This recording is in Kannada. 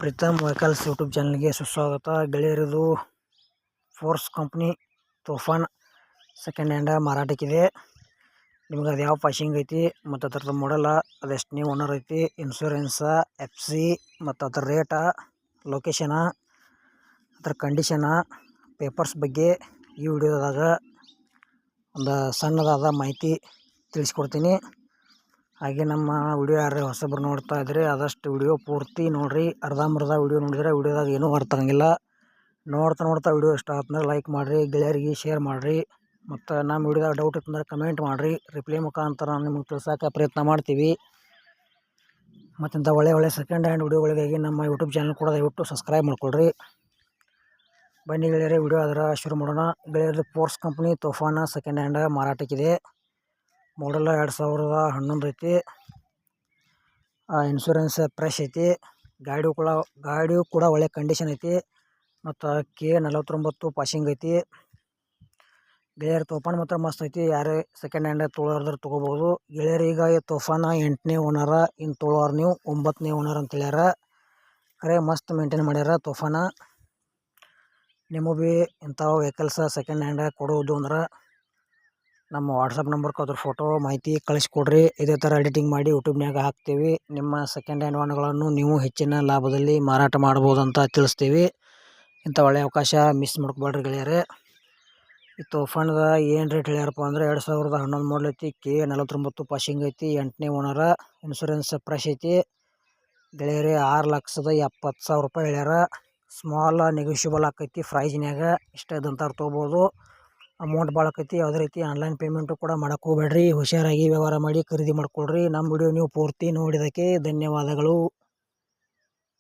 ಪ್ರೀತಮ್ ವೆಹಿಕಲ್ಸ್ ಯೂಟ್ಯೂಬ್ ಚಾನಲ್ಗೆ ಸುಸ್ವಾಗತ. ಗೆಳೆಯರಿದು force company Toofan second hand ಮಾರಾಟಕ್ಕಿದೆ. ನಿಮ್ಗೆ ಅದು ಯಾವ ಪಾಸಿಂಗ್ ಐತಿ ಮತ್ತು ಅದ್ರದ್ದು ಮಾಡಲ್ಲ, ಅದೆಷ್ಟು ನೀವು ಓನರ್ ಐತಿ, ಇನ್ಶೂರೆನ್ಸ, FC ಮತ್ತು ಅದ್ರ ರೇಟ, ಲೊಕೇಶನ, ಅದ್ರ ಕಂಡೀಷನ, ಪೇಪರ್ಸ್ ಬಗ್ಗೆ ಈ ವಿಡಿಯೋದಾಗ ಒಂದು ಸಣ್ಣದಾದ ಮಾಹಿತಿ ತಿಳಿಸ್ಕೊಡ್ತೀನಿ. ಹಾಗೆ ನಮ್ಮ ವಿಡಿಯೋ ಯಾರು ಹೊಸಬ್ರು ನೋಡ್ತಾ ಇದ್ದರೆ ಆದಷ್ಟು ವಿಡಿಯೋ ಪೂರ್ತಿ ನೋಡಿರಿ. ಅರ್ಧಂಬರ್ಧ ವಿಡಿಯೋ ನೋಡಿದರೆ ವಿಡಿಯೋದಾಗ ಏನೂ ಅರ್ಥ ಆಗಂಗಿಲ್ಲ. ನೋಡ್ತಾ ವಿಡಿಯೋ ಇಷ್ಟ ಆತಂದ್ರೆ ಲೈಕ್ ಮಾಡಿರಿ, ಗೆಳೆಯರಿಗೆ ಶೇರ್ ಮಾಡಿರಿ. ಮತ್ತು ನಮ್ಮ ವಿಡಿಯೋದಾಗ ಡೌಟ್ ಇತ್ತಂದ್ರೆ ಕಮೆಂಟ್ ಮಾಡಿರಿ. ರಿಪ್ಲೈ ಮುಖಾಂತರ ನಿಮಗೆ ತಿಳ್ಸೋಕೆ ಪ್ರಯತ್ನ ಮಾಡ್ತೀವಿ. ಮತ್ತು ಇಂಥ ಒಳ್ಳೆ ಸೆಕೆಂಡ್ ಹ್ಯಾಂಡ್ ವಿಡಿಯೋಗಳಿಗಾಗಿ ನಮ್ಮ ಯೂಟ್ಯೂಬ್ ಚಾನಲ್ ಕೂಡ ದಯವಿಟ್ಟು ಸಬ್ಸ್ಕ್ರೈಬ್ ಮಾಡ್ಕೊಳ್ರಿ. ಬನ್ನಿ ಗೆಳೆಯರೆ, ವಿಡಿಯೋ ಅದರ ಶುರು ಮಾಡೋಣ. ಗೆಳೆಯರದು ಫೋರ್ಸ್ ಕಂಪ್ನಿ ತೂಫಾನ ಸೆಕೆಂಡ್ ಹ್ಯಾಂಡ್ ಮಾರಾಟಕ್ಕಿದೆ. ಮಾಡಲ್ 2011 ಐತಿ. ಇನ್ಶೂರೆನ್ಸ್ ಫ್ರೆಶ್ ಐತಿ. ಗಾಡಿಯು ಕೂಡ ಒಳ್ಳೆ ಕಂಡೀಷನ್ ಐತಿ. ಮತ್ತು K49 ಪಾಸಿಂಗ್ ಐತಿ. ಗೆಳೆಯರು ತೂಫಾನ್ ಮಾತ್ರ ಮಸ್ತ್ ಐತಿ. ಯಾರೇ ಸೆಕೆಂಡ್ ಹ್ಯಾಂಡ್ ತೊಗೊಳೋದ್ರ ತೊಗೋಬೋದು. ಗೆಳೆಯರು ಈಗ ತೂಫಾನ 8ನೇ ಓನರ, ಇನ್ನು ತೊಗೊಳೋರು ನೀವು 9ನೇ ಓನರ್ ಅಂತ ಹೇಳ್ಯಾರ. ಖರೆ ಮಸ್ತ್ ಮೇಂಟೈನ್ ಮಾಡ್ಯಾರ ತೂಫಾನ. ನಿಮಗೂ ಭೀ ಇಂಥ ವೆಹಿಕಲ್ಸ್ ಸೆಕೆಂಡ್ ಹ್ಯಾಂಡ್ ಕೊಡೋದು ಅಂದ್ರೆ ನಮ್ಮ ವಾಟ್ಸಪ್ ನಂಬರ್ಗೆ ಅದ್ರ ಫೋಟೋ ಮಾಹಿತಿ ಕಳಿಸ್ಕೊಡ್ರಿ. ಇದೇ ಥರ ಎಡಿಟಿಂಗ್ ಮಾಡಿ ಯೂಟ್ಯೂಬ್ನಾಗ ಹಾಕ್ತೀವಿ. ನಿಮ್ಮ ಸೆಕೆಂಡ್ ಹ್ಯಾಂಡ್ ವಾಹನಗಳನ್ನು ನೀವು ಹೆಚ್ಚಿನ ಲಾಭದಲ್ಲಿ ಮಾರಾಟ ಮಾಡ್ಬೋದು ಅಂತ ತಿಳಿಸ್ತೀವಿ. ಇಂಥ ಒಳ್ಳೆಯ ಅವಕಾಶ ಮಿಸ್ ಮಾಡ್ಕೊಬೇಡ್ರಿ ಗೆಳೆಯರೆ. ಈ ತೂಫಾನ್ದ ಏನು ರೇಟ್ ಹೇಳ್ಯಾರಪ್ಪ ಅಂದರೆ 2011 ಮಾಡಲ್ ಐತಿ. K49 ಪಾಸಿಂಗ್ ಐತಿ. 8ನೇ ಓನರ. ಇನ್ಶೂರೆನ್ಸ್ ಫ್ರೆಶ್ ಐತಿ. ಗೆಳೆಯರೆ 6,70,000 ರೂಪಾಯಿ ಹೇಳ್ಯಾರ. ಸ್ಮಾಲ್ ನೆಗೋಷಿಯಬಲ್ ಆಕೈತಿ ಪ್ರೈಜ್ನ್ಯಾಗ. ಇಷ್ಟ ಇದ್ದಂಥವ್ರು ತೊಗೋಬೋದು. ಅಮೌಂಟ್ ಭಾಳ ಆಕೈತಿ. ಯಾವುದೇ ರೀತಿ ಆನ್ಲೈನ್ ಪೇಮೆಂಟು ಕೂಡ ಮಾಡೋಕೆ ಹೋಗ್ಬೇಡ್ರಿ. ಹುಷಾರಾಗಿ ವ್ಯವಹಾರ ಮಾಡಿ ಖರೀದಿ ಮಾಡ್ಕೊಳ್ರಿ. ನಮ್ಮ ವಿಡಿಯೋ ನೀವು ಪೂರ್ತಿ ನೋಡಿದ್ದಕ್ಕೆ ಧನ್ಯವಾದಗಳು.